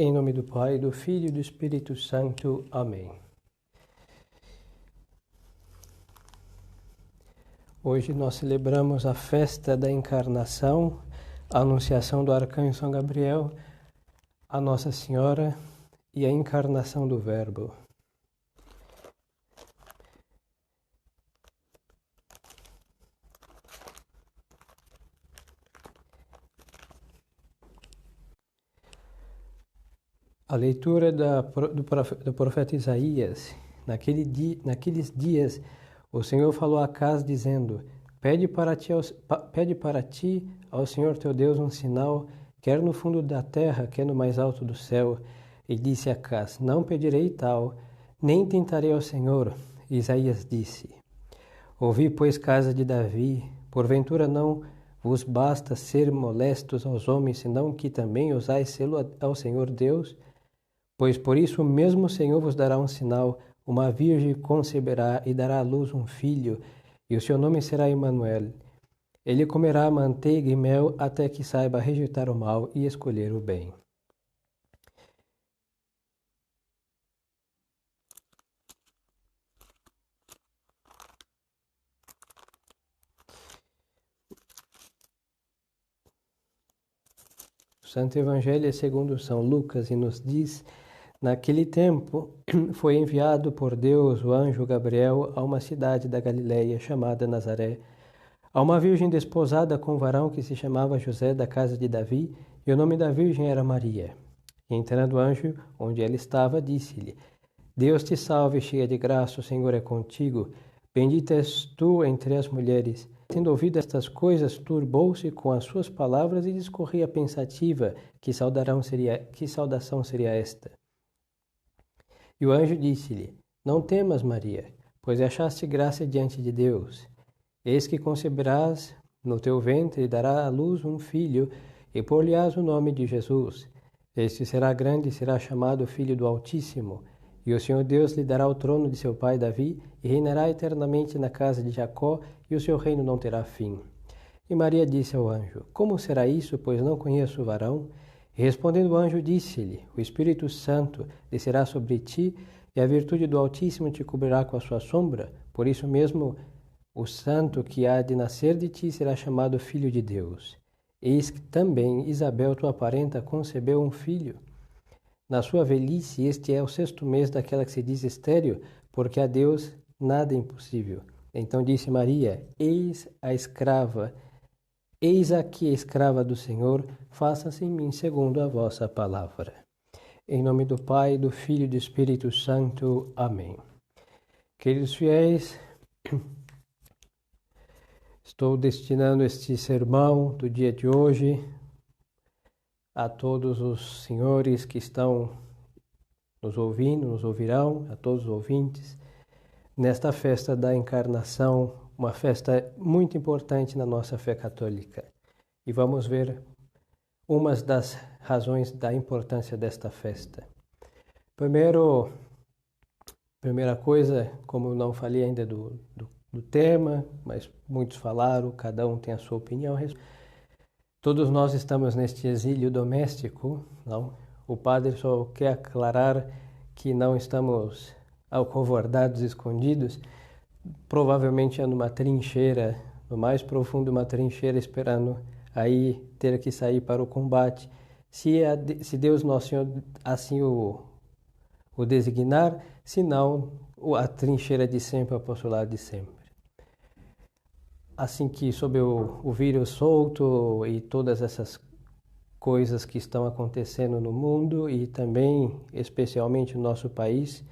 Em nome do Pai, do Filho e do Espírito Santo. Amém. Hoje nós celebramos a festa da Encarnação, a Anunciação do Arcanjo São Gabriel, a Nossa Senhora e a Encarnação do Verbo. A leitura do profeta Isaías. Naqueles dias, o Senhor falou a Acaz, dizendo: Pede para ti ao Senhor teu Deus um sinal, quer no fundo da terra, quer no mais alto do céu. E disse a Acaz: Não pedirei tal, nem tentarei ao Senhor. E Isaías disse: Ouvi, pois, casa de Davi, porventura não vos basta ser molestos aos homens, senão que também osais sê-lo ao Senhor Deus? Pois por isso mesmo o Senhor vos dará um sinal: uma virgem conceberá e dará à luz um filho, e o seu nome será Emanuel. Ele comerá manteiga e mel até que saiba rejeitar o mal e escolher o bem. O Santo Evangelho é segundo São Lucas e nos diz: Naquele tempo, foi enviado por Deus o anjo Gabriel a uma cidade da Galileia chamada Nazaré, a uma virgem desposada com um varão que se chamava José, da casa de Davi, e o nome da virgem era Maria. E entrando o anjo, onde ela estava, disse-lhe: Deus te salve, cheia de graça, o Senhor é contigo. Bendita és tu entre as mulheres. Tendo ouvido estas coisas, turbou-se com as suas palavras e discorria pensativa: que saudação seria esta? E o anjo disse-lhe: Não temas, Maria, pois achaste graça diante de Deus. Eis que conceberás no teu ventre e dará à luz um filho, e por-lhe-ás o nome de Jesus. Este será grande e será chamado Filho do Altíssimo. E o Senhor Deus lhe dará o trono de seu pai Davi, e reinará eternamente na casa de Jacó, e o seu reino não terá fim. E Maria disse ao anjo: Como será isso, pois não conheço o varão? E respondendo o anjo, disse-lhe: O Espírito Santo descerá sobre ti, e a virtude do Altíssimo te cobrirá com a sua sombra. Por isso mesmo, o santo que há de nascer de ti será chamado Filho de Deus. Eis que também Isabel, tua parenta, concebeu um filho. Na sua velhice, este é o 6º mês daquela que se diz estéril, porque a Deus nada é impossível. Então disse Maria: Eis aqui a escrava do Senhor, faça-se em mim segundo a vossa palavra. Em nome do Pai, do Filho e do Espírito Santo. Amém. Queridos fiéis, estou destinando este sermão do dia de hoje a todos os senhores que estão nos ouvindo, nos ouvirão, a todos os ouvintes, nesta festa da Encarnação, uma festa muito importante na nossa fé católica. E vamos ver umas das razões da importância desta festa. Primeira coisa, como eu não falei ainda do tema, mas muitos falaram, cada um tem a sua opinião. Todos nós estamos neste exílio doméstico, não? O padre só quer aclarar que não estamos acovardados, escondidos, provavelmente é numa trincheira, no mais profundo de uma trincheira, esperando aí ter que sair para o combate. Se Deus Nosso Senhor assim o designar, se não, a trincheira de sempre, o apostolado de sempre. Assim que sob o vírus solto e todas essas coisas que estão acontecendo no mundo e também, especialmente no nosso país,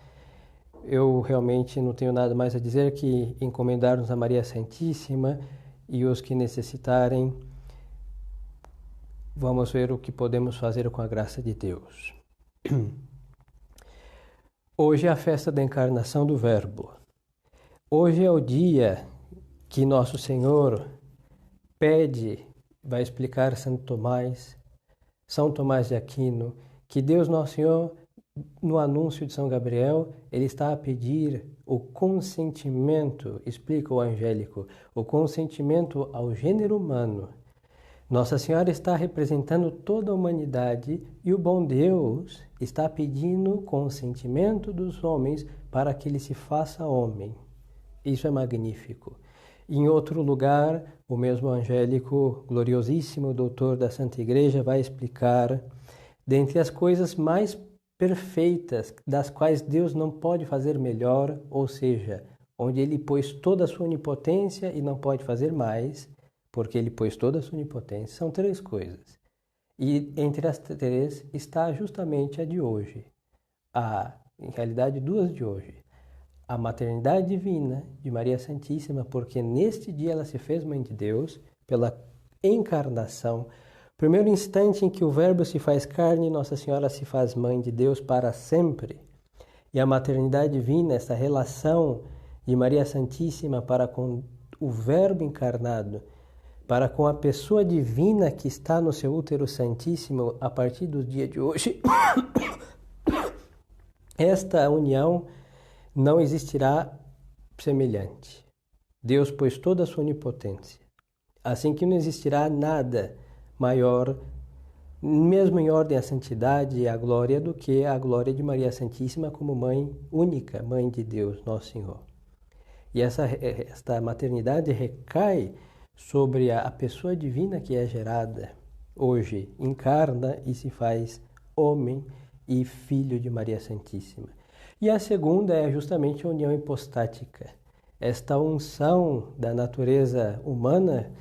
eu realmente não tenho nada mais a dizer que encomendar-nos a Maria Santíssima e os que necessitarem, vamos ver o que podemos fazer com a graça de Deus. Hoje é a festa da Encarnação do Verbo. Hoje é o dia que Nosso Senhor pede, vai explicar São Tomás de Aquino, que Deus Nosso Senhor, no anúncio de São Gabriel, ele está a pedir o consentimento, explica o angélico, o consentimento ao gênero humano Nossa Senhora está representando toda a humanidade e o bom Deus está pedindo o consentimento dos homens para que ele se faça homem. Isso é magnífico. Em outro lugar, o mesmo angélico gloriosíssimo doutor da Santa Igreja vai explicar, dentre as coisas mais perfeitas, das quais Deus não pode fazer melhor, ou seja, onde ele pôs toda a sua onipotência e não pode fazer mais, porque ele pôs toda a sua onipotência, são três coisas. E entre as três está justamente a de hoje. Em realidade, duas de hoje. A maternidade divina de Maria Santíssima, porque neste dia ela se fez mãe de Deus, pela encarnação. Primeiro instante em que o Verbo se faz carne, Nossa Senhora se faz mãe de Deus para sempre. E a maternidade divina, essa relação de Maria Santíssima para com o Verbo encarnado, para com a pessoa divina que está no seu útero santíssimo a partir do dia de hoje, esta união não existirá semelhante. Deus pôs toda a sua onipotência. Assim que não existirá nada maior, mesmo em ordem à santidade e à glória, do que a glória de Maria Santíssima como mãe única, mãe de Deus, nosso Senhor. E esta maternidade recai sobre a pessoa divina que é gerada hoje, encarna e se faz homem e filho de Maria Santíssima. E a segunda é justamente a união hipostática. Esta unção da natureza humana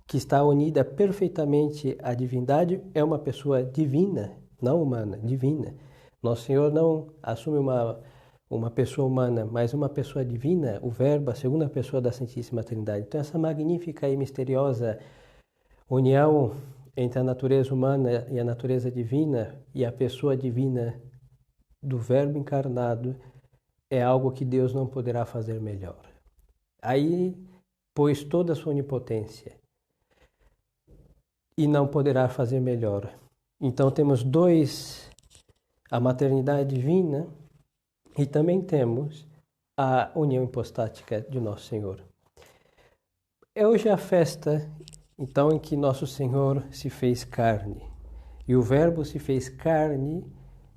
que está unida perfeitamente à divindade é uma pessoa divina, não humana, divina. Nosso Senhor não assume uma pessoa humana, mas uma pessoa divina, o Verbo, a segunda pessoa da Santíssima Trindade. Então essa magnífica e misteriosa união entre a natureza humana e a natureza divina e a pessoa divina do Verbo encarnado é algo que Deus não poderá fazer melhor. Aí pôs toda a sua onipotência e não poderá fazer melhor. Então temos a maternidade divina e também temos a união hipostática de Nosso Senhor. É hoje a festa, então, em que Nosso Senhor se fez carne. E o Verbo se fez carne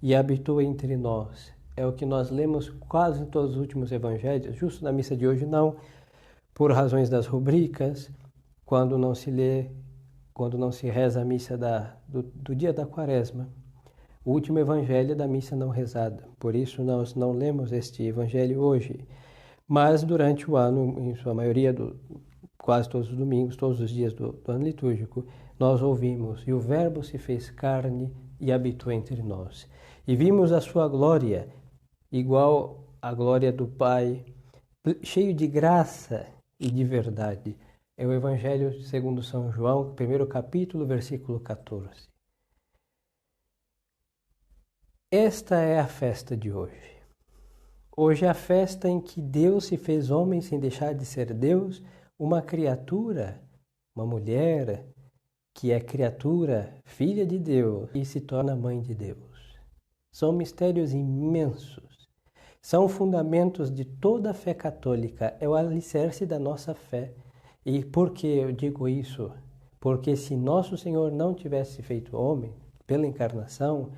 e habitou entre nós. É o que nós lemos quase em todos os últimos evangelhos, justo na missa de hoje não, por razões das rubricas, quando não se reza a missa do dia da Quaresma. O último evangelho é da missa não rezada, por isso nós não lemos este evangelho hoje. Mas durante o ano, em sua maioria, quase todos os domingos, todos os dias do ano litúrgico, nós ouvimos: e o Verbo se fez carne e habitou entre nós. E vimos a sua glória, igual à glória do Pai, cheio de graça e de verdade. É o Evangelho segundo São João, primeiro capítulo, versículo 14. Esta é a festa de hoje. Hoje é a festa em que Deus se fez homem sem deixar de ser Deus, uma criatura, uma mulher que é criatura, filha de Deus e se torna mãe de Deus. São mistérios imensos. São fundamentos de toda a fé católica. É o alicerce da nossa fé. E por que eu digo isso? Porque se Nosso Senhor não tivesse feito homem, pela encarnação,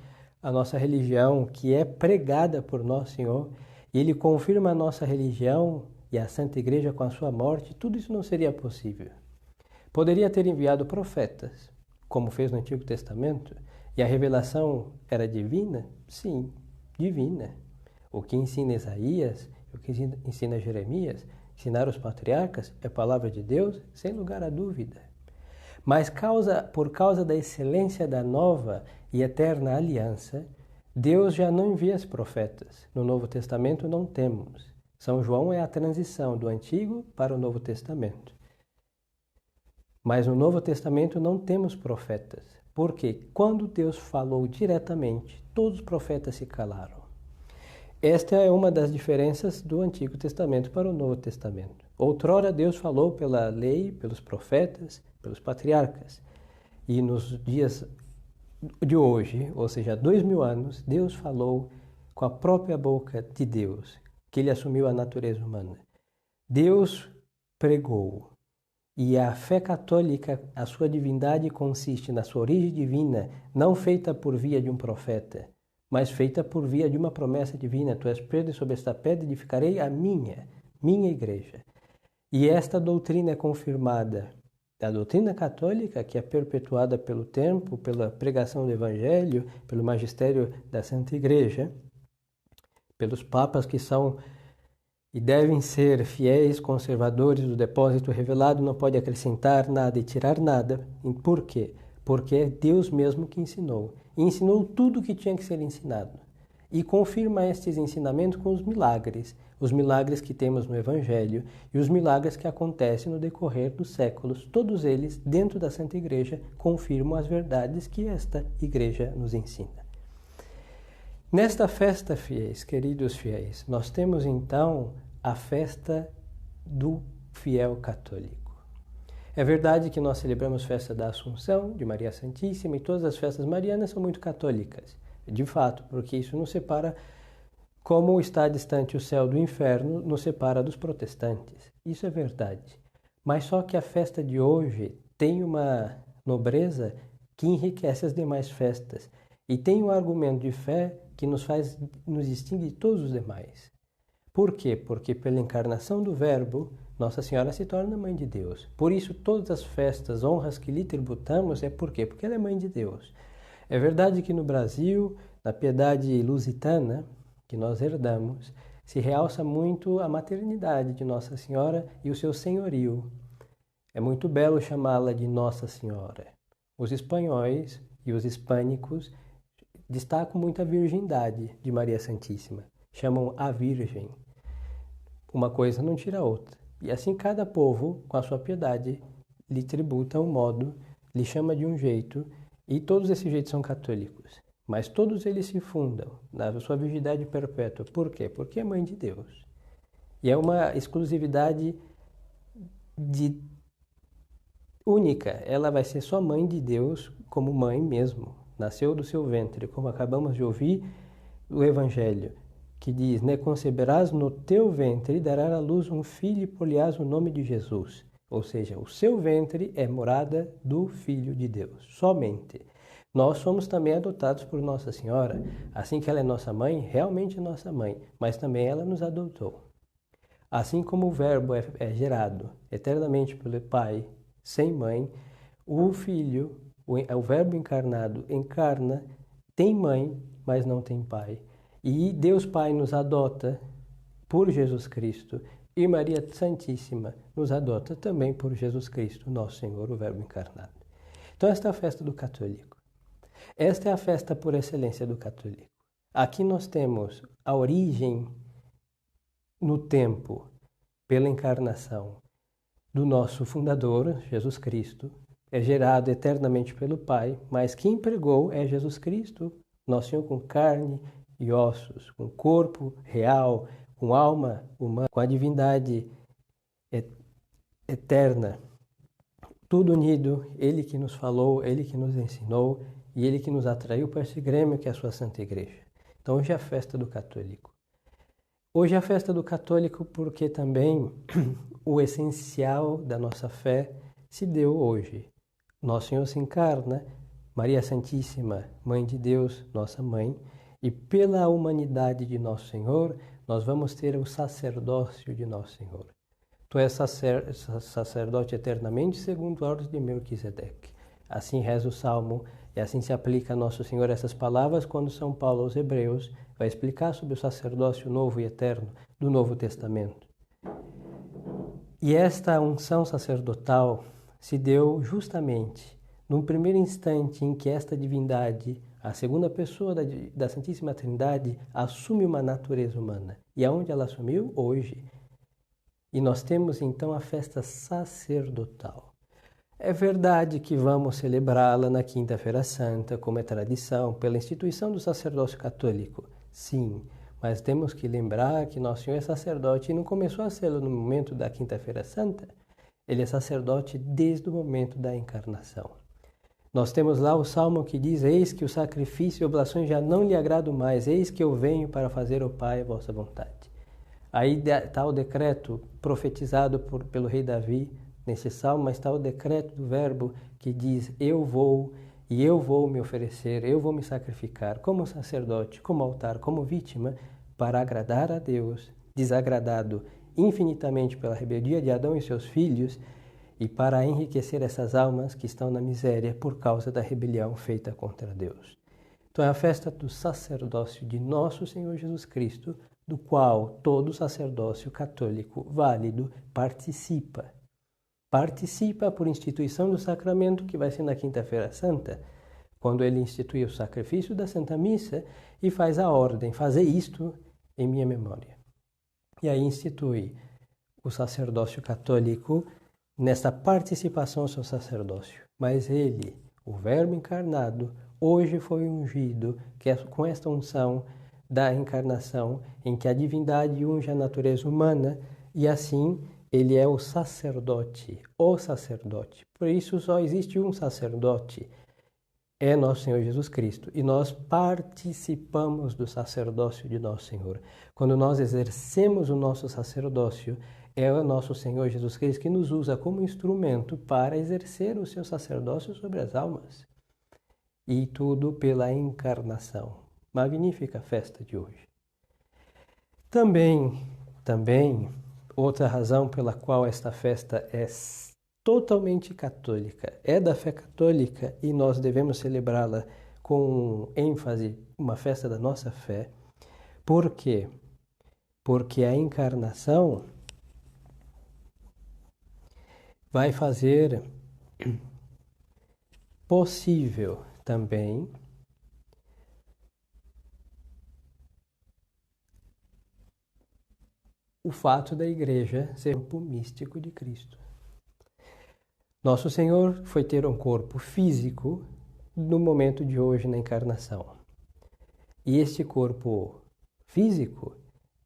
a nossa religião, que é pregada por Nosso Senhor, e Ele confirma a nossa religião e a Santa Igreja com a sua morte, tudo isso não seria possível. Poderia ter enviado profetas, como fez no Antigo Testamento, e a revelação era divina? Sim, divina. O que ensina Isaías, o que ensina Jeremias, ensinar os patriarcas é palavra de Deus, sem lugar a dúvida. Mas por causa da excelência da nova e eterna aliança, Deus já não envia os profetas. No Novo Testamento não temos. São João é a transição do Antigo para o Novo Testamento. Mas no Novo Testamento não temos profetas. Porque quando Deus falou diretamente, todos os profetas se calaram. Esta é uma das diferenças do Antigo Testamento para o Novo Testamento. Outrora Deus falou pela lei, pelos profetas, pelos patriarcas. E nos dias de hoje, ou seja, 2000 anos, Deus falou com a própria boca de Deus, que Ele assumiu a natureza humana. Deus pregou. E a fé católica, a sua divindade consiste na sua origem divina, não feita por via de um profeta, mas feita por via de uma promessa divina. Tu és pedra, e sobre esta pedra edificarei a minha igreja. E esta doutrina é confirmada, a doutrina católica, que é perpetuada pelo tempo, pela pregação do Evangelho, pelo magistério da Santa Igreja, pelos papas que são e devem ser fiéis conservadores do depósito revelado, não pode acrescentar nada e tirar nada. Por quê? Porque é Deus mesmo que ensinou. E ensinou tudo o que tinha que ser ensinado. E confirma estes ensinamentos com os milagres que temos no Evangelho e os milagres que acontecem no decorrer dos séculos. Todos eles, dentro da Santa Igreja, confirmam as verdades que esta Igreja nos ensina. Nesta festa, fiéis, queridos fiéis, nós temos então a festa do fiel católico. É verdade que nós celebramos a festa da Assunção, de Maria Santíssima, e todas as festas marianas são muito católicas, de fato, porque isso nos separa, como está distante o céu do inferno, nos separa dos protestantes. Isso é verdade. Mas só que a festa de hoje tem uma nobreza que enriquece as demais festas, e tem um argumento de fé que nos distingue de todos os demais. Por quê? Porque pela encarnação do Verbo, Nossa Senhora se torna Mãe de Deus. Por isso, todas as festas, honras que lhe tributamos, por quê? Porque ela é Mãe de Deus. É verdade que no Brasil, na piedade lusitana, que nós herdamos, se realça muito a maternidade de Nossa Senhora e o seu senhorio. É muito belo chamá-la de Nossa Senhora. Os espanhóis e os hispânicos destacam muito a virgindade de Maria Santíssima. Chamam a Virgem. Uma coisa não tira a outra. E assim cada povo, com a sua piedade, lhe tributa um modo, lhe chama de um jeito, e todos esses jeitos são católicos. Mas todos eles se fundam na sua virgindade perpétua. Por quê? Porque é Mãe de Deus. E é uma exclusividade única. Ela vai ser só Mãe de Deus como mãe mesmo. Nasceu do seu ventre, como acabamos de ouvir o Evangelho, que diz, né, conceberás no teu ventre e darás à luz um filho e por-lhe-ás o nome de Jesus. Ou seja, o seu ventre é morada do Filho de Deus, somente. Nós somos também adotados por Nossa Senhora, assim que ela é nossa mãe, realmente é nossa mãe, mas também ela nos adotou. Assim como o Verbo é gerado eternamente pelo Pai, sem mãe, o Filho, o Verbo encarnado, encarna, tem mãe, mas não tem pai. E Deus Pai nos adota por Jesus Cristo, e Maria Santíssima nos adota também por Jesus Cristo, nosso Senhor, o Verbo encarnado. Então esta é a festa do católico. Esta é a festa por excelência do católico. Aqui nós temos a origem no tempo, pela encarnação, do nosso fundador, Jesus Cristo. É gerado eternamente pelo Pai, mas quem pregou é Jesus Cristo, nosso Senhor, com carne e ossos, com corpo real, com alma humana, com a divindade eterna. Tudo unido, Ele que nos falou, Ele que nos ensinou e Ele que nos atraiu para esse grêmio que é a sua Santa Igreja. Então hoje é a festa do católico. Hoje é a festa do católico porque também o essencial da nossa fé se deu hoje. Nosso Senhor se encarna, Maria Santíssima, Mãe de Deus, nossa Mãe, e pela humanidade de Nosso Senhor, nós vamos ter o sacerdócio de Nosso Senhor. Tu és sacerdote eternamente, segundo a ordem de Melquisedeque. Assim reza o Salmo, e assim se aplica a Nosso Senhor essas palavras quando São Paulo aos Hebreus vai explicar sobre o sacerdócio novo e eterno do Novo Testamento. E esta unção sacerdotal se deu justamente no primeiro instante em que esta divindade, a segunda pessoa da Santíssima Trindade, assume uma natureza humana. E aonde ela assumiu? Hoje. E nós temos então a festa sacerdotal. É verdade que vamos celebrá-la na Quinta-feira Santa, como é tradição, pela instituição do sacerdócio católico. Sim, mas temos que lembrar que Nosso Senhor é sacerdote e não começou a ser no momento da Quinta-feira Santa. Ele é sacerdote desde o momento da encarnação. Nós temos lá o Salmo que diz, eis que o sacrifício e oblações já não lhe agradam mais, eis que eu venho para fazer, ó Pai, a vossa vontade. Aí está o decreto profetizado pelo rei Davi, Nesse salmo está o decreto do Verbo que diz: eu vou e eu vou me oferecer, eu vou me sacrificar como sacerdote, como altar, como vítima, para agradar a Deus, desagradado infinitamente pela rebeldia de Adão e seus filhos, e para enriquecer essas almas que estão na miséria por causa da rebelião feita contra Deus. Então é a festa do sacerdócio de nosso Senhor Jesus Cristo, do qual todo sacerdócio católico válido participa. Participa por instituição do sacramento, que vai ser na Quinta-feira Santa, quando ele institui o sacrifício da Santa Missa e faz a ordem, fazer isto em minha memória. E aí institui o sacerdócio católico nesta participação ao seu sacerdócio. Mas ele, o Verbo encarnado, hoje foi ungido, que é com esta unção da encarnação, em que a divindade unge a natureza humana, e assim ele é o sacerdote. Por isso só existe um sacerdote, é nosso Senhor Jesus Cristo. E nós participamos do sacerdócio de nosso Senhor. Quando nós exercemos o nosso sacerdócio, é o nosso Senhor Jesus Cristo que nos usa como instrumento para exercer o seu sacerdócio sobre as almas. E tudo pela encarnação. Magnífica festa de hoje. Também, outra razão pela qual esta festa é totalmente católica, é da fé católica e nós devemos celebrá-la com ênfase, uma festa da nossa fé. Por quê? Porque a encarnação vai fazer possível também o fato da Igreja ser o corpo místico de Cristo. Nosso Senhor foi ter um corpo físico no momento de hoje na encarnação. E este corpo físico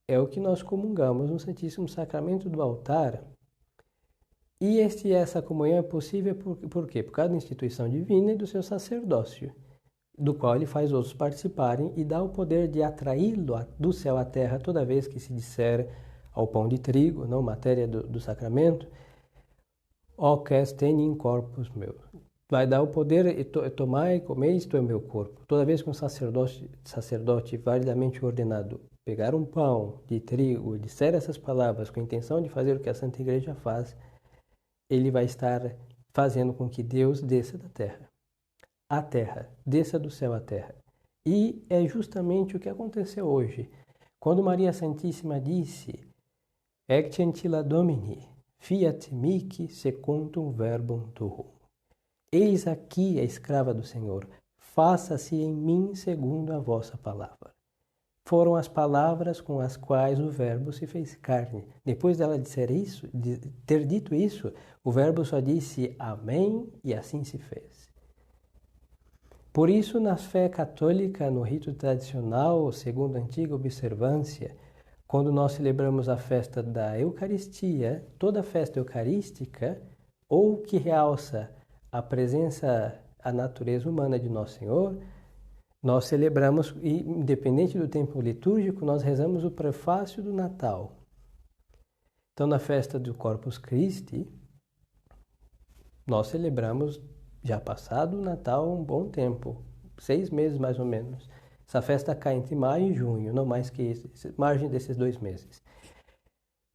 é o que nós comungamos no Santíssimo Sacramento do altar. E essa comunhão é possível por quê? Por causa da instituição divina e do seu sacerdócio, do qual ele faz outros participarem e dá o poder de atraí-lo do céu à terra toda vez que se disser ao pão de trigo, não matéria do sacramento, hoc est in corpus meu. Vai dar o poder, tomai e comei, isto é o meu corpo. Toda vez que um sacerdote validamente ordenado pegar um pão de trigo, disser essas palavras com a intenção de fazer o que a Santa Igreja faz, ele vai estar fazendo com que Deus desça da terra. A terra, desça do céu à terra. E é justamente o que aconteceu hoje. Quando Maria Santíssima disse: Ecce ancilla Domini, fiat mihi secundum verbum tuum. Eis aqui a escrava do Senhor, faça-se em mim segundo a vossa palavra. Foram as palavras com as quais o Verbo se fez carne. Depois dela ter dito isso, o Verbo só disse amém e assim se fez. Por isso, na fé católica, no rito tradicional, segundo a antiga observância, quando nós celebramos a festa da Eucaristia, toda festa eucarística, ou que realça a presença, a natureza humana de Nosso Senhor, nós celebramos, e independente do tempo litúrgico, nós rezamos o prefácio do Natal. Então, na festa do Corpus Christi, nós celebramos, já passado o Natal, um bom tempo, 6 meses mais ou menos. Essa festa cai entre maio e junho, não mais que margem desses 2 meses.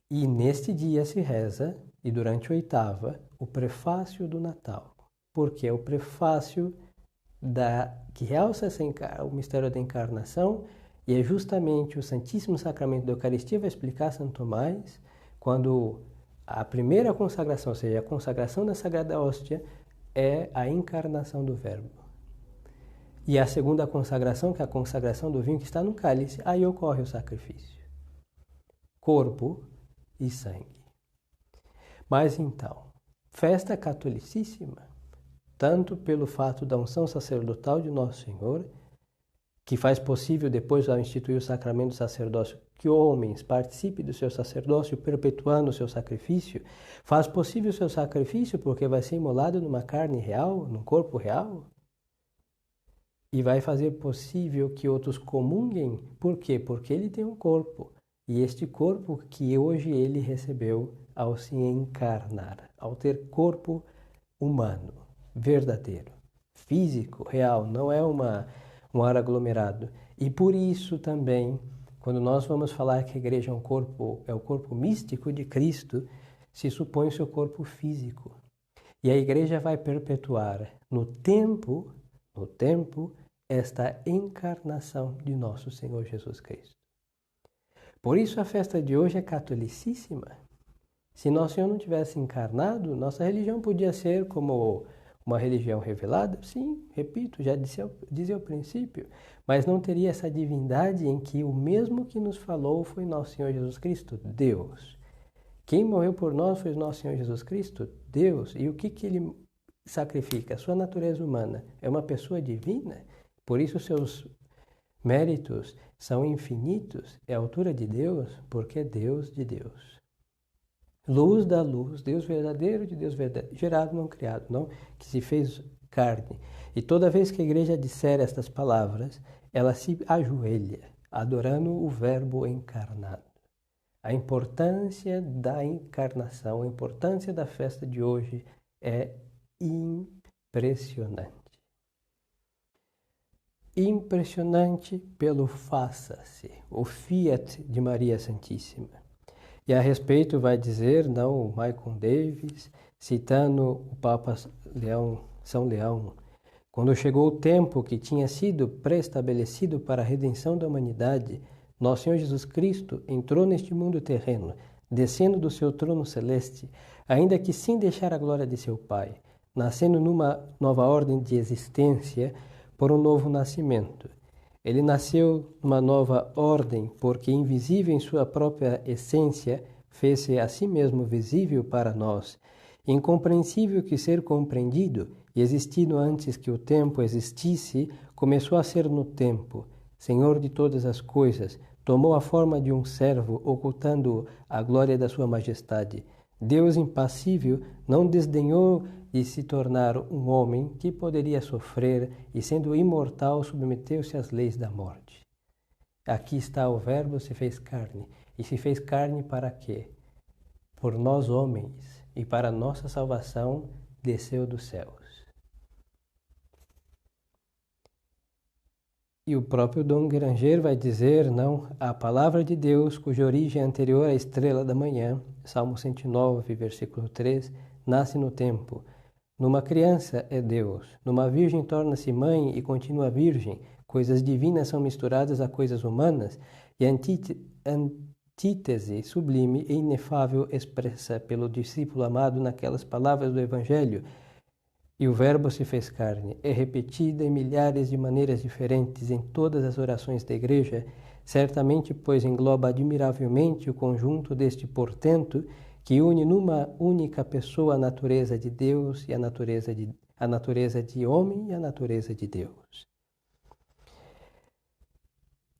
E neste dia se reza, e durante a oitava, o prefácio do Natal, porque é o prefácio que realça o mistério da encarnação, e é justamente o Santíssimo Sacramento da Eucaristia, vai explicar São Tomás, quando a primeira consagração, ou seja, a consagração da Sagrada Hóstia, é a encarnação do Verbo. E a segunda consagração, que é a consagração do vinho que está no cálice, aí ocorre o sacrifício. Corpo e sangue. Mas então, festa catolicíssima, tanto pelo fato da unção sacerdotal de Nosso Senhor, que faz possível, depois ao instituir o sacramento do sacerdócio, que homens participem do seu sacerdócio, perpetuando o seu sacrifício, faz possível o seu sacrifício porque vai ser imolado numa carne real, num corpo real, e vai fazer possível que outros comunguem. Por quê? Porque ele tem um corpo, e este corpo que hoje ele recebeu ao se encarnar, ao ter corpo humano, verdadeiro, físico, real, não é um ar aglomerado. E por isso também, quando nós vamos falar que a igreja é o corpo místico de Cristo, se supõe o seu corpo físico. E a igreja vai perpetuar no tempo, esta encarnação de nosso Senhor Jesus Cristo. Por isso a festa de hoje é catolicíssima. Se nosso Senhor não tivesse encarnado, nossa religião podia ser como uma religião revelada? Sim, repito, já disse ao princípio, mas não teria essa divindade em que o mesmo que nos falou foi nosso Senhor Jesus Cristo, Deus. Quem morreu por nós foi nosso Senhor Jesus Cristo, Deus. E o que ele sacrifica? A sua natureza humana. É uma pessoa divina, por isso seus méritos são infinitos. É a altura de Deus, porque é Deus de Deus. Luz da luz, Deus verdadeiro de Deus verdadeiro, gerado, não criado, não, que se fez carne. E toda vez que a igreja disser estas palavras, ela se ajoelha, adorando o Verbo encarnado. A importância da encarnação, a importância da festa de hoje é impressionante. Impressionante pelo faça-se, o fiat de Maria Santíssima. E a respeito vai dizer, não, o Michael Davis, citando o Papa São Leão, quando chegou o tempo que tinha sido pré-estabelecido para a redenção da humanidade, nosso Senhor Jesus Cristo entrou neste mundo terreno, descendo do seu trono celeste, ainda que sem deixar a glória de seu Pai, nascendo numa nova ordem de existência por um novo nascimento. Ele nasceu numa nova ordem porque, invisível em sua própria essência, fez-se a si mesmo visível para nós, incompreensível que ser compreendido, e existindo antes que o tempo existisse, começou a ser no tempo, Senhor de todas as coisas, tomou a forma de um servo, ocultando a glória da sua majestade. Deus impassível não desdenhou de se tornar um homem que poderia sofrer e, sendo imortal, submeteu-se às leis da morte. Aqui está o Verbo se fez carne. E se fez carne para quê? Por nós homens, e para nossa salvação desceu dos céus. E o próprio Dom Granger vai dizer, não, a palavra de Deus, cuja origem é anterior à estrela da manhã, Salmo 109, versículo 3, nasce no tempo. Numa criança é Deus, numa virgem torna-se mãe e continua virgem, coisas divinas são misturadas a coisas humanas, e a antítese sublime e inefável expressa pelo discípulo amado naquelas palavras do Evangelho, e o Verbo se fez carne, é repetida em milhares de maneiras diferentes em todas as orações da Igreja, certamente pois engloba admiravelmente o conjunto deste portento que une numa única pessoa a natureza de Deus e a natureza de homem e a natureza de Deus.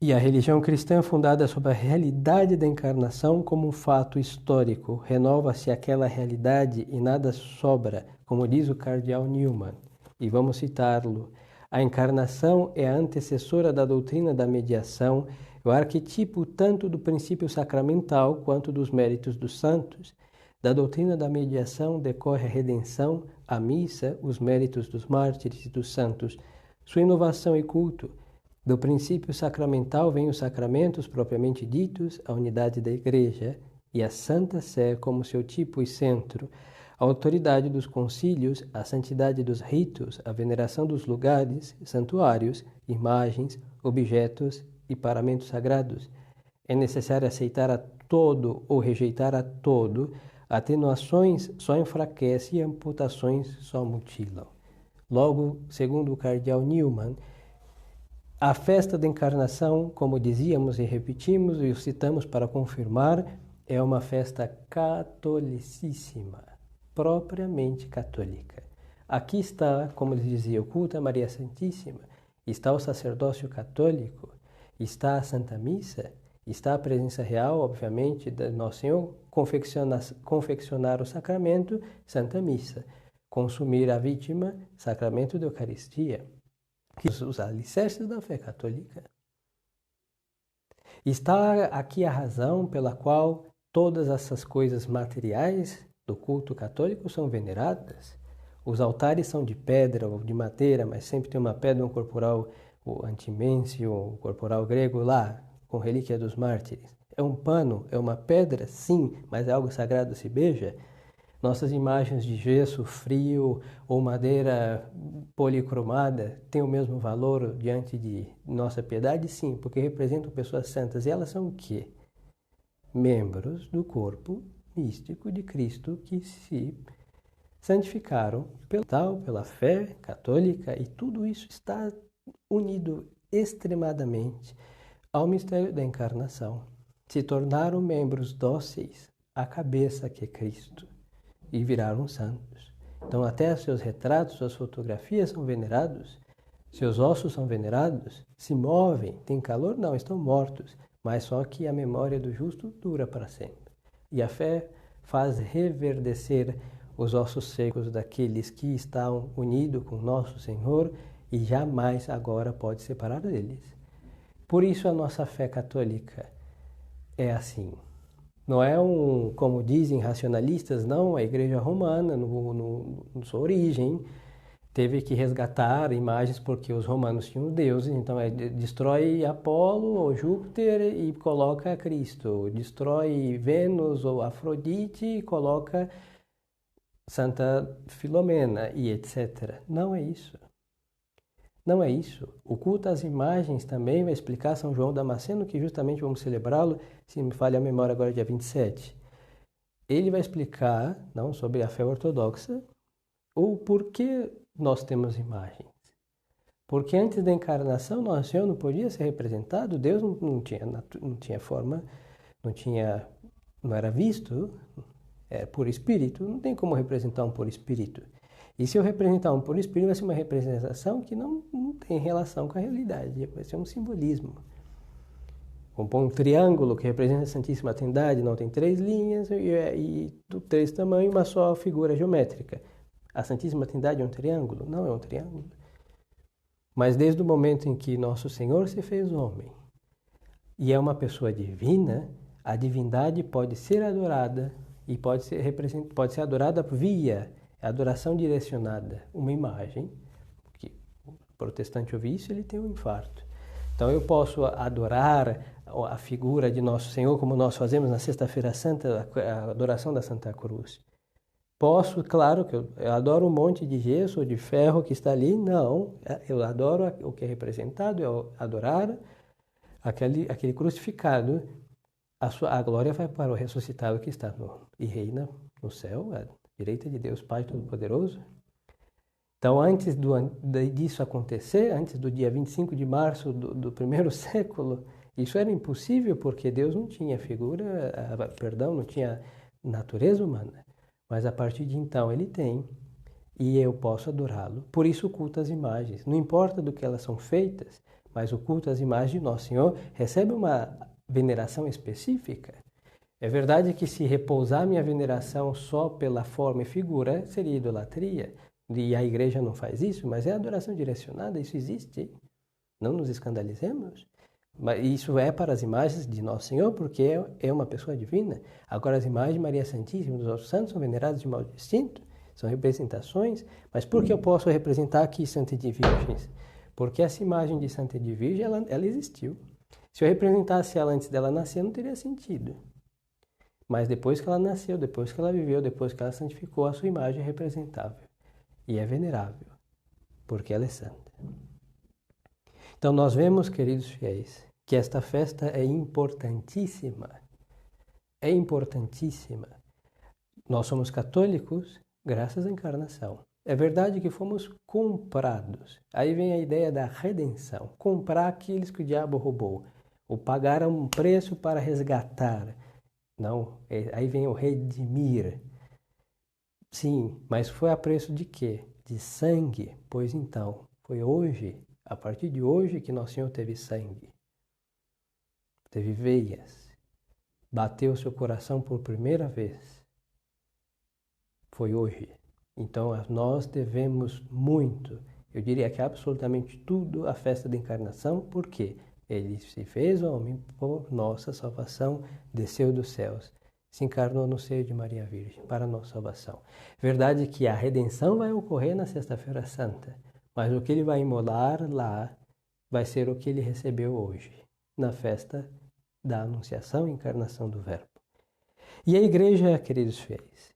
E a religião cristã, fundada sobre a realidade da encarnação como um fato histórico, renova-se aquela realidade e nada sobra, como diz o cardeal Newman. E vamos citá-lo. A encarnação é a antecessora da doutrina da mediação, o arquetipo tanto do princípio sacramental quanto dos méritos dos santos. Da doutrina da mediação decorre a redenção, a missa, os méritos dos mártires e dos santos, sua inovação e culto. Do princípio sacramental vêm os sacramentos propriamente ditos, a unidade da Igreja e a Santa Sé como seu tipo e centro, a autoridade dos concílios, a santidade dos ritos, a veneração dos lugares, santuários, imagens, objetos e paramentos sagrados. É necessário aceitar a todo ou rejeitar a todo, atenuações só enfraquecem e amputações só mutilam. Logo, segundo o cardeal Newman, a festa da encarnação, como dizíamos e repetimos e o citamos para confirmar, é uma festa catolicíssima, propriamente católica. Aqui está, como dizia, o culto a Maria Santíssima, está o sacerdócio católico, está a Santa Missa, está a presença real, obviamente, de Nosso Senhor, confeccionar o sacramento, Santa Missa, consumir a vítima, sacramento da Eucaristia. Os alicerces da fé católica. Está aqui a razão pela qual todas essas coisas materiais do culto católico são veneradas. Os altares são de pedra ou de madeira, mas sempre tem uma pedra, um corporal, o antimêncio, o corporal grego lá, com relíquia dos mártires. É um pano, é uma pedra, sim, mas é algo sagrado, se beija. Nossas imagens de gesso frio ou madeira policromada têm o mesmo valor diante de nossa piedade? Sim, porque representam pessoas santas. E elas são o quê? Membros do corpo místico de Cristo que se santificaram pela fé católica, e tudo isso está unido extremadamente ao mistério da encarnação. Se tornaram membros dóceis à cabeça que é Cristo e viraram santos. Então até seus retratos, suas fotografias são venerados, seus ossos são venerados, se movem, têm calor? Não, estão mortos, mas só que a memória do justo dura para sempre. E a fé faz reverdecer os ossos secos daqueles que estão unidos com nosso Senhor e jamais agora pode separar deles. Por isso a nossa fé católica é assim. Não é como dizem racionalistas, não, a Igreja Romana, na sua origem, teve que resgatar imagens porque os romanos tinham deuses, então destrói Apolo ou Júpiter e coloca Cristo, destrói Vênus ou Afrodite e coloca Santa Filomena e etc. Não é isso. Não é isso. O culto às imagens também vai explicar São João Damasceno, que justamente vamos celebrá-lo, se me falha a memória agora, dia 27. Ele vai explicar, não, sobre a fé ortodoxa, o porquê nós temos imagens. Porque antes da encarnação, nosso Senhor não podia ser representado, Deus não tinha forma, não era visto, por espírito, não tem como representar um por espírito. E se eu representar um por espírito, vai ser uma representação que não tem relação com a realidade, vai ser um simbolismo. Um triângulo que representa a Santíssima Trindade não tem 3 linhas e 3 tamanhos, uma só figura geométrica. A Santíssima Trindade é um triângulo? Não é um triângulo. Mas desde o momento em que Nosso Senhor se fez homem e é uma pessoa divina, a divindade pode ser adorada e pode ser adorada via adoração direcionada, uma imagem. Que o protestante ouve isso, ele tem um infarto. Então eu posso adorar a figura de Nosso Senhor, como nós fazemos na Sexta-feira Santa, a adoração da Santa Cruz. Posso, claro que eu adoro um monte de gesso ou de ferro que está ali, não. Eu adoro o que é representado, eu adorar aquele crucificado. A glória vai para o ressuscitado que está e reina no céu, à direita de Deus Pai Todo-Poderoso. Então, antes disso acontecer, antes do dia 25 de março do primeiro século, isso era impossível porque Deus não tinha não tinha natureza humana. Mas a partir de então ele tem, e eu posso adorá-lo. Por isso o culto às imagens. Não importa do que elas são feitas, mas o culto às imagens de Nosso Senhor recebe uma veneração específica. É verdade que se repousar minha veneração só pela forma e figura, seria idolatria. E a igreja não faz isso, mas é adoração direcionada, isso existe. Não nos escandalizemos. Mas isso é para as imagens de Nosso Senhor, porque é uma pessoa divina. Agora as imagens de Maria Santíssima e dos outros santos são veneradas de modo distinto, são representações. Mas por que eu posso representar aqui Santa de Virgens? Porque essa imagem de Santa de Virgem, ela existiu. Se eu representasse ela antes dela nascer, não teria sentido. Mas depois que ela nasceu, depois que ela viveu, depois que ela santificou, a sua imagem é representável. E é venerável, porque ela é santa. Então nós vemos, queridos fiéis, que esta festa é importantíssima. É importantíssima. Nós somos católicos graças à encarnação. É verdade que fomos comprados. Aí vem a ideia da redenção. Comprar aqueles que o diabo roubou. Ou pagar um preço para resgatar. Não, aí vem o redimir. Sim, mas foi a preço de quê? De sangue. Pois então, foi hoje, a partir de hoje, que Nosso Senhor teve sangue. Teve veias. Bateu seu coração por primeira vez. Foi hoje. Então, nós devemos muito, eu diria que absolutamente tudo, à festa da encarnação, porque ele se fez homem por nossa salvação, desceu dos céus. se encarnou no seio de Maria Virgem para a nossa salvação. Verdade que a redenção vai ocorrer na Sexta-feira Santa, mas o que ele vai imolar lá vai ser o que ele recebeu hoje, na festa da Anunciação e Encarnação do Verbo. E a Igreja, queridos fiéis,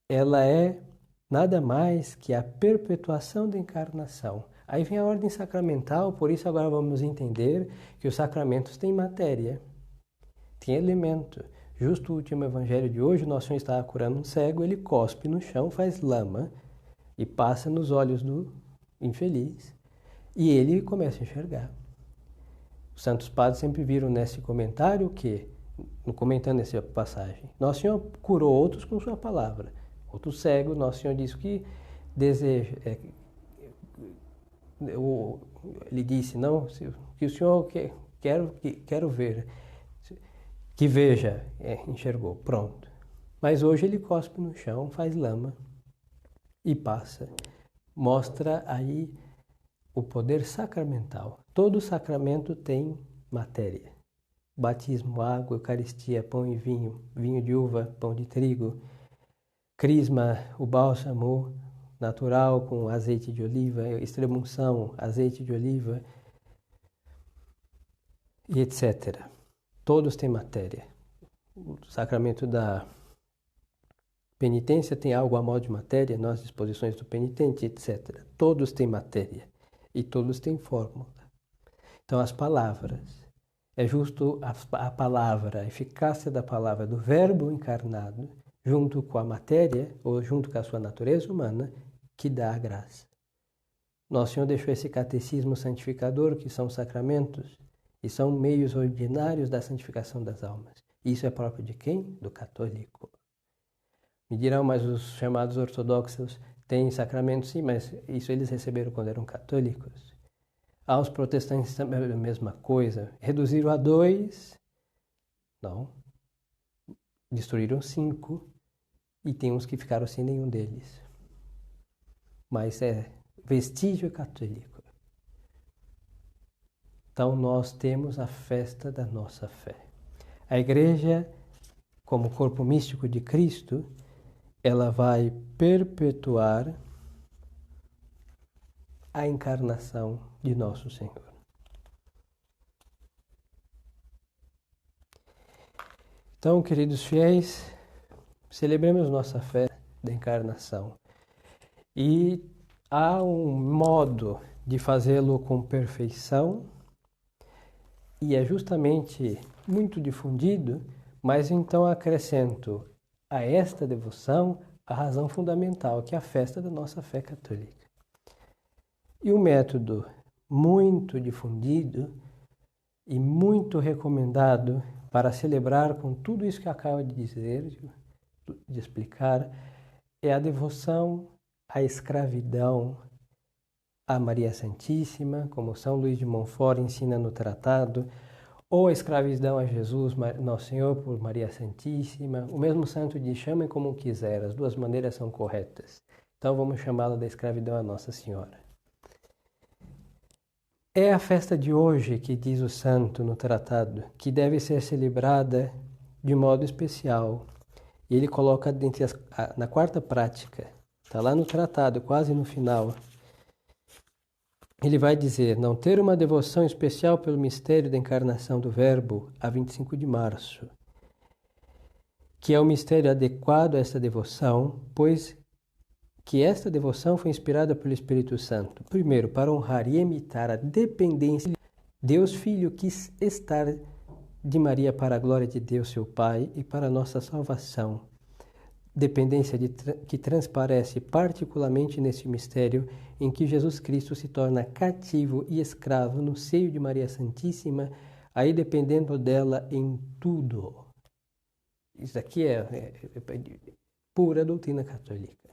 ela é nada mais que a perpetuação da encarnação. Aí vem a ordem sacramental, por isso agora vamos entender que os sacramentos têm matéria, têm elemento. Justo o último evangelho de hoje, Nosso Senhor estava curando um cego, ele cospe no chão, faz lama e passa nos olhos do infeliz e ele começa a enxergar. Os santos padres sempre viram nesse comentário que, comentando essa passagem, Nosso Senhor curou outros com sua palavra. Outro cego, Nosso Senhor disse que deseja, ele disse, não, que o Senhor quero ver, que veja, enxergou, pronto. Mas hoje ele cospe no chão, faz lama e passa. Mostra aí o poder sacramental. Todo sacramento tem matéria. Batismo, água, Eucaristia, pão e vinho, vinho de uva, pão de trigo, crisma, o bálsamo natural com azeite de oliva, extrema-unção, azeite de oliva, e etc. Todos têm matéria. O sacramento da penitência tem algo a modo de matéria, nas disposições do penitente, etc. Todos têm matéria e todos têm fórmula. Então, as palavras, é justo a palavra, a eficácia da palavra do Verbo encarnado, junto com a matéria, ou junto com a sua natureza humana, que dá a graça. Nosso Senhor deixou esse catecismo santificador, que são sacramentos, e são meios ordinários da santificação das almas. Isso é próprio de quem? Do católico. Me dirão, mas os chamados ortodoxos têm sacramentos? Sim, mas isso eles receberam quando eram católicos. Aos protestantes também é a mesma coisa. Reduziram a 2, não. Destruíram 5 e tem uns que ficaram sem nenhum deles. Mas é vestígio católico. Então nós temos a festa da nossa fé. A Igreja, como corpo místico de Cristo, ela vai perpetuar a encarnação de nosso Senhor. Então, queridos fiéis, celebremos nossa fé da encarnação. E há um modo de fazê-lo com perfeição, e é justamente muito difundido, mas então acrescento a esta devoção a razão fundamental, que é a festa da nossa fé católica. E o método muito difundido e muito recomendado para celebrar com tudo isso que acabo de dizer, de explicar, é a devoção à escravidão a Maria Santíssima, como São Luís de Montfort ensina no tratado, ou a escravidão a Jesus, Nosso Senhor, por Maria Santíssima. O mesmo santo diz, chamem como quiser, as duas maneiras são corretas. Então vamos chamá-la da escravidão a Nossa Senhora. É a festa de hoje, que diz o santo no tratado, que deve ser celebrada de modo especial. E ele coloca na quarta prática, está lá no tratado, quase no final. Ele vai dizer, não ter uma devoção especial pelo mistério da encarnação do Verbo a 25 de março, que é o mistério adequado a esta devoção, pois que esta devoção foi inspirada pelo Espírito Santo. Primeiro, para honrar e imitar a dependência. Deus Filho quis estar de Maria para a glória de Deus, seu Pai, e para a nossa salvação. Dependência que transparece particularmente nesse mistério em que Jesus Cristo se torna cativo e escravo no seio de Maria Santíssima, aí dependendo dela em tudo. Isso aqui é pura doutrina católica,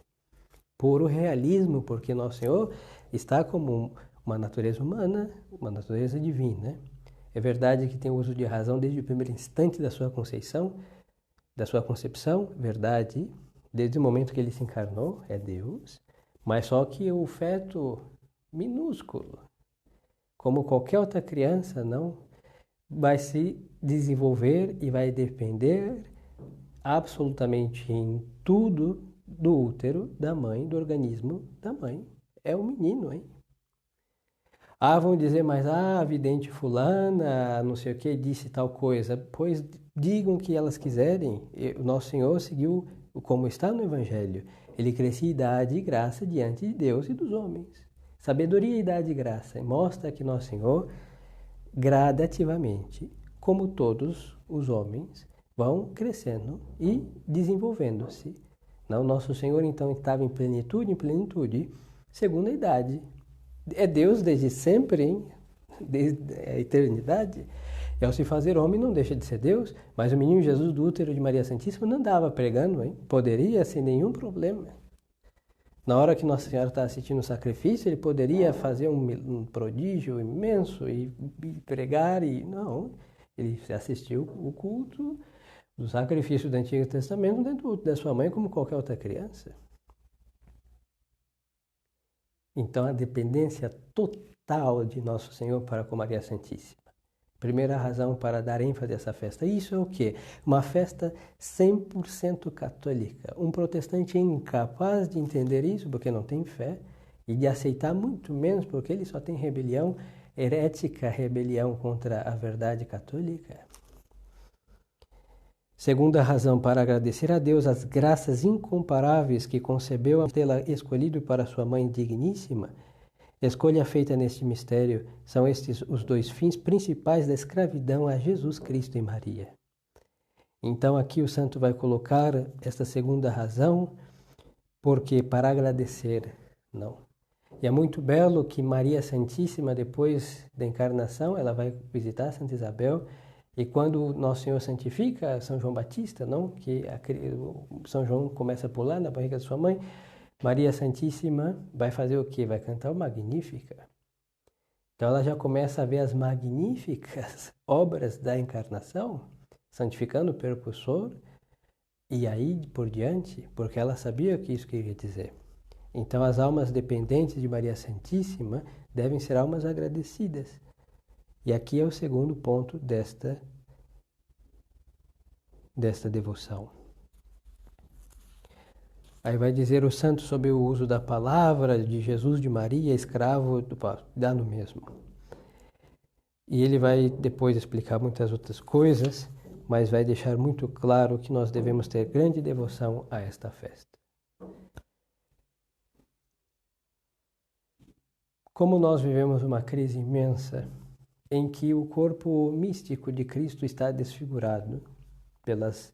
puro realismo, porque Nosso Senhor está como uma natureza humana, uma natureza divina. É verdade que tem o uso de razão desde o primeiro instante da sua concepção, verdade, desde o momento que ele se encarnou, é Deus, mas só que o feto minúsculo, como qualquer outra criança, não vai se desenvolver e vai depender absolutamente em tudo do útero da mãe, do organismo da mãe. É um menino, hein? Vão dizer, mas a vidente fulana, não sei o que, disse tal coisa. Pois digam o que elas quiserem. O nosso Senhor seguiu como está no Evangelho. Ele crescia em idade e graça diante de Deus e dos homens. Sabedoria, idade e graça. Mostra que nosso Senhor, gradativamente, como todos os homens, vão crescendo e desenvolvendo-se. Nosso Senhor, então, estava em plenitude, segundo a idade. É Deus desde sempre, hein? Desde a eternidade. E ao se fazer homem não deixa de ser Deus, mas o menino Jesus do útero de Maria Santíssima não andava pregando, hein? Poderia sem nenhum problema. Na hora que Nossa Senhora está assistindo o sacrifício, ele poderia fazer um prodígio imenso e pregar, não. Ele assistiu o culto do sacrifício do Antigo Testamento dentro do útero da sua mãe, como qualquer outra criança. Então, a dependência total de Nosso Senhor para com Maria Santíssima. Primeira razão para dar ênfase a essa festa. Isso é o quê? Uma festa 100% católica. Um protestante é incapaz de entender isso porque não tem fé e de aceitar muito menos porque ele só tem rebelião herética, rebelião contra a verdade católica. Segunda razão para agradecer a Deus as graças incomparáveis que concebeu a tê-la escolhido para sua mãe digníssima. Escolha feita neste mistério são estes os dois fins principais da escravidão a Jesus Cristo e Maria. Então aqui o santo vai colocar esta segunda razão, porque para agradecer, não. E é muito belo que Maria Santíssima, depois da encarnação, ela vai visitar Santa Isabel. E quando Nosso Senhor santifica São João Batista, não? Que São João começa a pular na barriga de sua mãe, Maria Santíssima vai fazer o quê? Vai cantar o Magnífica. Então ela já começa a ver as magníficas obras da encarnação, santificando o percursor, e aí por diante, porque ela sabia o que isso queria dizer. Então as almas dependentes de Maria Santíssima devem ser almas agradecidas. E aqui é o segundo ponto desta devoção. Aí vai dizer o santo sobre o uso da palavra de Jesus, de Maria, escravo, dá no mesmo. E ele vai depois explicar muitas outras coisas, mas vai deixar muito claro que nós devemos ter grande devoção a esta festa. Como nós vivemos uma crise imensa, em que o corpo místico de Cristo está desfigurado pelas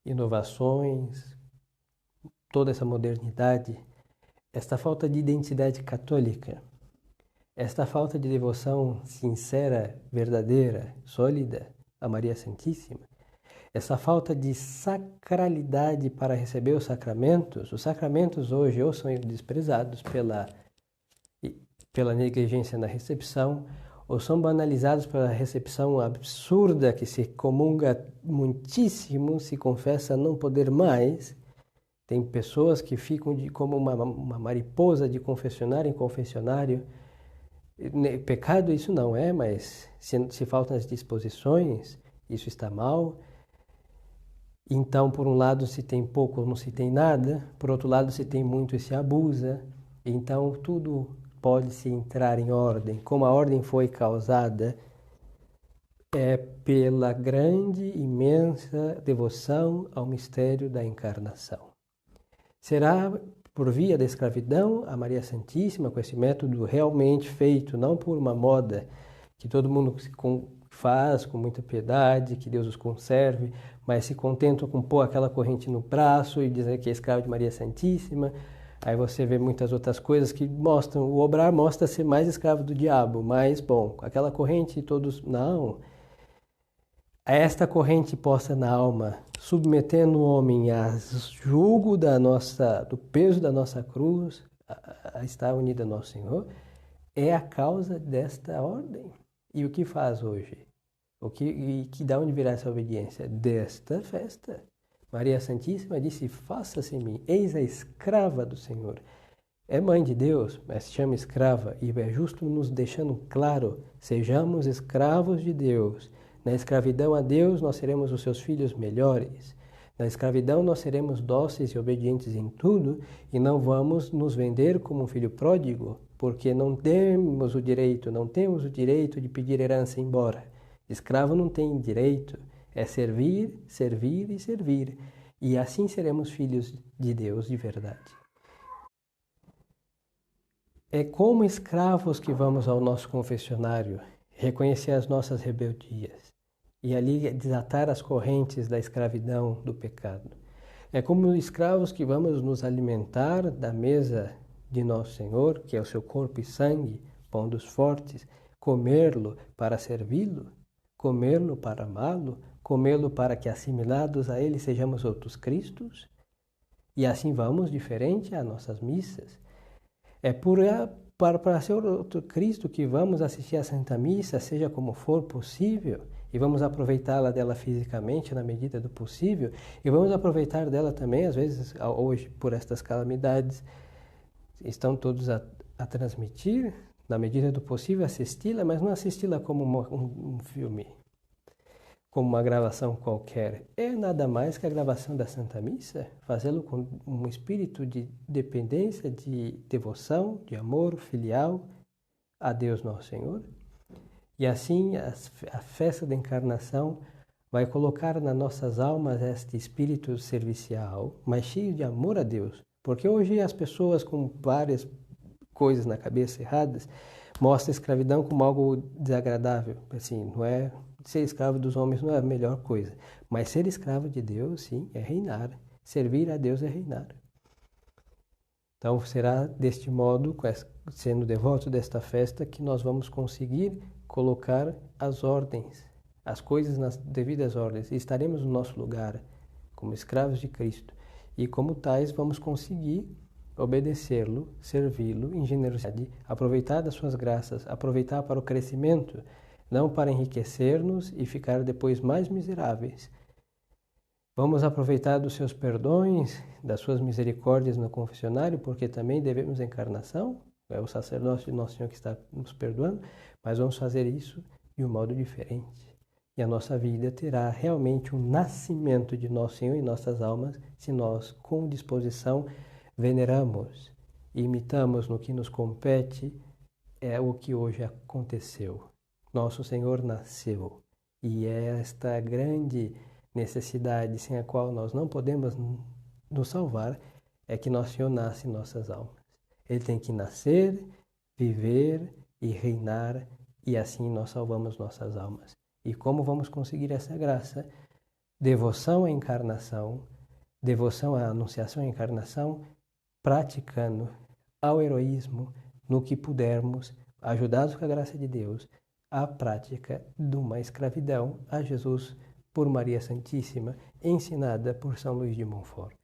inovações, toda essa modernidade, esta falta de identidade católica, esta falta de devoção sincera, verdadeira, sólida a Maria Santíssima, essa falta de sacralidade para receber os sacramentos hoje ou são desprezados pela negligência na recepção, ou são banalizados pela recepção absurda que se comunga muitíssimo, se confessa não poder mais. Tem pessoas que ficam como uma mariposa de confessionário em confessionário. Pecado isso não é, mas se faltam as disposições, isso está mal. Então, por um lado se tem pouco ou não se tem nada, por outro lado se tem muito e se abusa. Então, tudo pode-se entrar em ordem. Como a ordem foi causada pela grande, imensa devoção ao mistério da encarnação. Será por via da escravidão a Maria Santíssima, com esse método realmente feito, não por uma moda que todo mundo faz com muita piedade, que Deus os conserve, mas se contentam com pôr aquela corrente no braço e dizer que é escravo de Maria Santíssima. Aí você vê muitas outras coisas que mostram, o obrar mostra ser mais escravo do diabo, mas, bom, aquela corrente todos, não. Esta corrente posta na alma, submetendo o homem a jugo do peso da nossa cruz, a estar unida a nosso Senhor, é a causa desta ordem. E o que faz hoje? Da onde virá essa obediência? Desta festa. Maria Santíssima disse, faça-se em mim, eis a escrava do Senhor. É mãe de Deus, mas se chama escrava, e é justo nos deixando claro, sejamos escravos de Deus, Na escravidão a Deus, nós seremos os seus filhos melhores. Na escravidão, nós seremos dóceis e obedientes em tudo e não vamos nos vender como um filho pródigo, porque não temos o direito de pedir herança embora. Escravo não tem direito, é servir, servir e servir. E assim seremos filhos de Deus de verdade. É como escravos que vamos ao nosso confessionário, reconhecer as nossas rebeldias e ali desatar as correntes da escravidão do pecado. É como escravos que vamos nos alimentar da mesa de nosso Senhor, que é o seu corpo e sangue, pão dos fortes, comê-lo para servi-lo, comê-lo para amá-lo, comê-lo para que assimilados a ele sejamos outros Cristos, e assim vamos diferente às nossas missas. É para ser outro Cristo que vamos assistir à Santa Missa, seja como for possível, e vamos aproveitá-la dela fisicamente na medida do possível, e vamos aproveitar dela também, às vezes, hoje, por estas calamidades, estão todos a transmitir, na medida do possível, assisti-la, mas não assisti-la como um filme, como uma gravação qualquer. É nada mais que a gravação da Santa Missa, fazê-lo com um espírito de dependência, de devoção, de amor filial a Deus Nosso Senhor. E assim a festa da encarnação vai colocar nas nossas almas este espírito servicial, mas cheio de amor a Deus. Porque hoje as pessoas com várias coisas na cabeça erradas mostram a escravidão como algo desagradável. Assim, não é ser escravo dos homens não é a melhor coisa, mas ser escravo de Deus, sim, é reinar. Servir a Deus é reinar. Então será deste modo, sendo devoto desta festa, que nós vamos conseguir colocar as ordens, as coisas nas devidas ordens, e estaremos no nosso lugar como escravos de Cristo. E como tais vamos conseguir obedecê-lo, servi-lo em generosidade, aproveitar das suas graças, aproveitar para o crescimento, não para enriquecer-nos e ficar depois mais miseráveis. Vamos aproveitar dos seus perdões, das suas misericórdias no confessionário, porque também devemos a encarnação, é o sacerdócio de Nosso Senhor que está nos perdoando, mas vamos fazer isso de um modo diferente. E a nossa vida terá realmente um nascimento de Nosso Senhor em nossas almas, se nós, com disposição, veneramos e imitamos no que nos compete o que hoje aconteceu. Nosso Senhor nasceu, e é esta grande necessidade sem a qual nós não podemos nos salvar, é que Nosso Senhor nasce em nossas almas. Ele tem que nascer, viver e reinar, e assim nós salvamos nossas almas. E como vamos conseguir essa graça? Devoção à encarnação, devoção à anunciação à encarnação, praticando ao heroísmo no que pudermos, ajudados com a graça de Deus, a prática de uma escravidão a Jesus por Maria Santíssima, ensinada por São Luís de Montfort.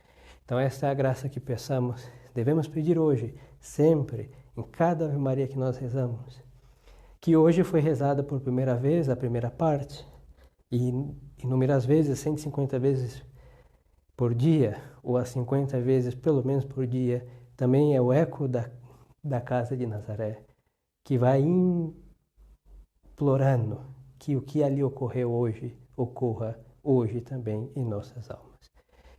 Então esta é a graça que peçamos, devemos pedir hoje, sempre, em cada Ave Maria que nós rezamos, que hoje foi rezada por primeira vez, a primeira parte, e inúmeras vezes, 150 vezes por dia, ou a 50 vezes pelo menos por dia, também é o eco da casa de Nazaré, que vai implorando que o que ali ocorreu hoje, ocorra hoje também em nossas almas.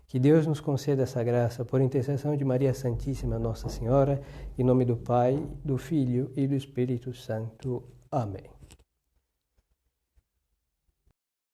Que Deus nos conceda essa graça por intercessão de Maria Santíssima Nossa Senhora, em nome do Pai, do Filho e do Espírito Santo. Amém.